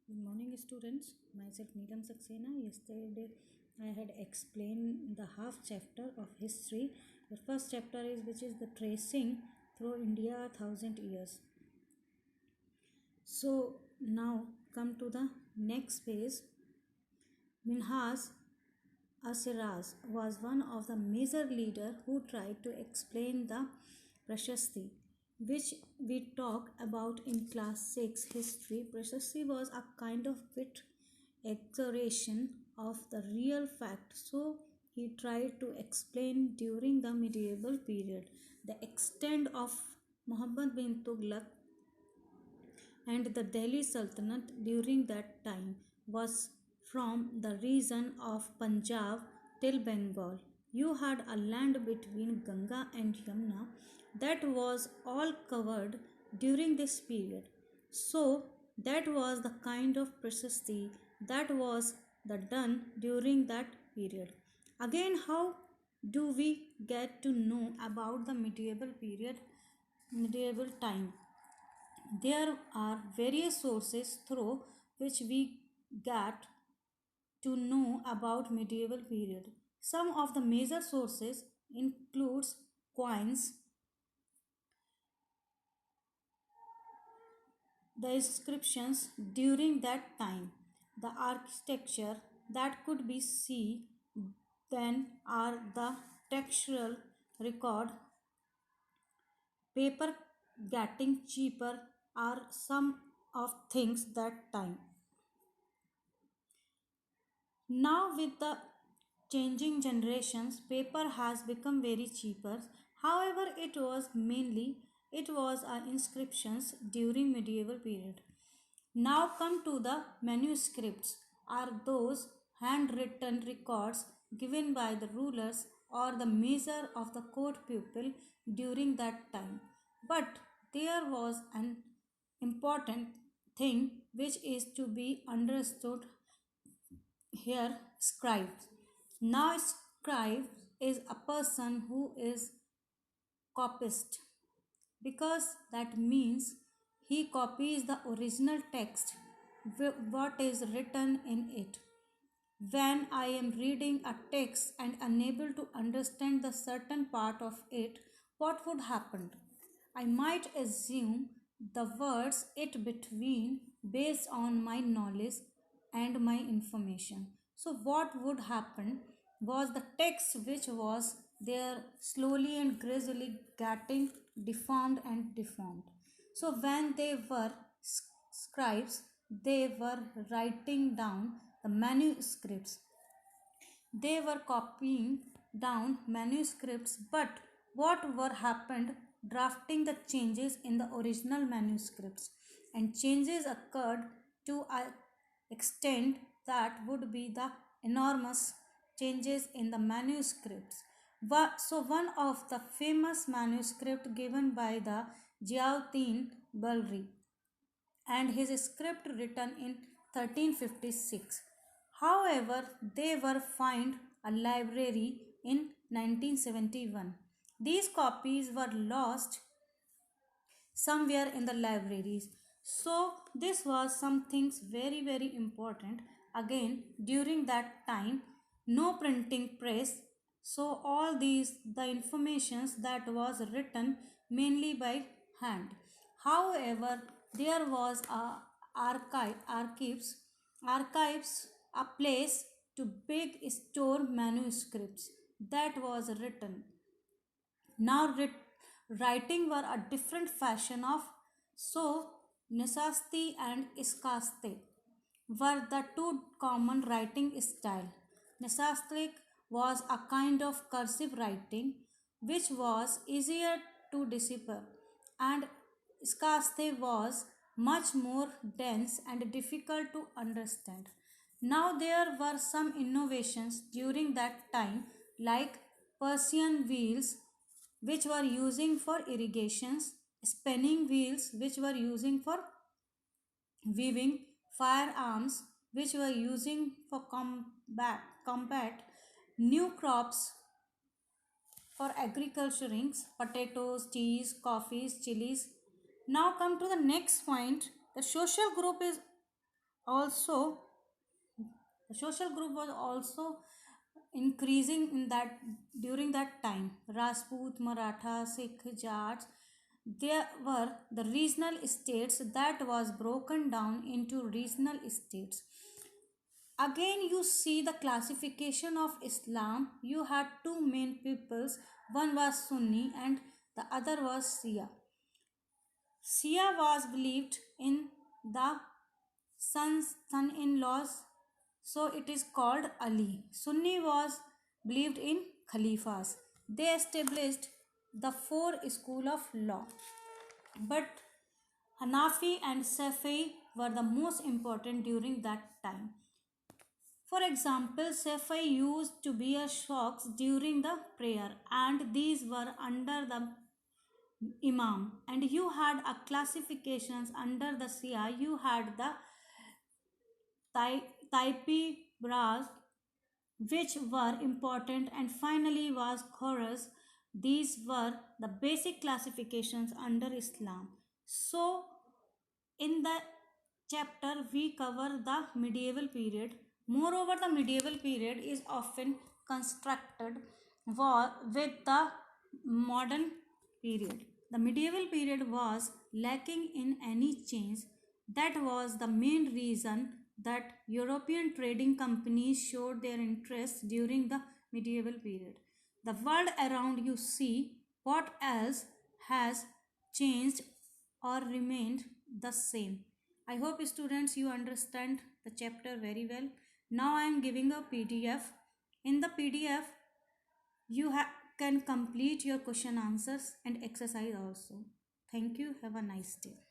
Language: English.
Good morning, students. Myself Neelam Saxena. Yesterday, I had explained the half chapter of history. The first chapter is which is the tracing through India 1,000 years. So now come to the next phase. Minhas Asiraz was one of the major leader who tried to explain the Prashasti, which we talk about in class 6 history. Prashasti was a kind of wit exaggeration of the real fact. So he tried to explain during the medieval period the extent of Muhammad bin Tughlaq and the Delhi Sultanate during that time was from the region of Punjab till Bengal. You had a land between Ganga and Yamuna that was all covered during this period. So that was the kind of practicity that was the done during that period. Again, how do we get to know about the medieval time? There are various sources through which we get to know about medieval period. Some of the major sources includes coins, the inscriptions during that time, the architecture that could be seen, then are the textual record, paper getting cheaper are some of things that time. Now, with the changing generations, paper has become very cheaper. However, it was inscriptions during medieval period. Now come to the manuscripts are those handwritten records given by the rulers or the measure of the court pupil during that time. But there was an important thing which is to be understood here, scribes. Now scribe is a person who is copyist because that means he copies the original text what is written in it. When I am reading a text and unable to understand the certain part of it, what would happen? I might assume the words it between based on my knowledge and my information. So, what would happen was the text which was there slowly and gradually getting deformed and deformed. So, when they were scribes, they were writing down the manuscripts, they were copying down manuscripts, but what were happened drafting the changes in the original manuscripts, and changes occurred to an extent that would be the enormous changes in the manuscripts. So one of the famous manuscript given by the Ziauddin Balri and his script written in 1356. However, they were fined a library in 1971. These copies were lost somewhere in the libraries. So, this was something very important. Again, during that time, no printing press. So, all these the informations that was written mainly by hand. However, there was a archives, a place to big store manuscripts that was written. Now writing were a different fashion of, so Nisasti and Iskaste were the two common writing style. Nisastic was a kind of cursive writing which was easier to decipher, and Iskaste was much more dense and difficult to understand. Now there were some innovations during that time like Persian wheels which were using for irrigations, spinning wheels which were using for weaving, firearms which were using for combat, new crops for agriculturing, potatoes, teas, coffees, chilies. Now come to the next point. The social group is also the social group was also increasing in that during that time. Rajput, Maratha, Sikh, Jats, there were the regional states that was broken down into regional states. Again, you see the classification of Islam. You had two main peoples, one was Sunni and the other was Shia. Shia was believed in the son in laws, so it is called Ali. Sunni was believed in Khalifas. They established the four school of law. But Hanafi and Shafi'i were the most important during that time. For example, Shafi'i used to wear socks during the prayer, and these were under the Imam. And you had a classifications under the Shia. You had the Taipi bras, which were important, and finally was chorus. These were the basic classifications under Islam. So in the chapter we cover the medieval period. Moreover, the medieval period is often constructed with the modern period. The medieval period was lacking in any change. That was the main reason that European trading companies showed their interest during the medieval period. The world around you see what else has changed or remained the same. I hope students you understand the chapter very well. Now I am giving a PDF. In the PDF you can complete your question answers and exercise also. Thank you. Have a nice day.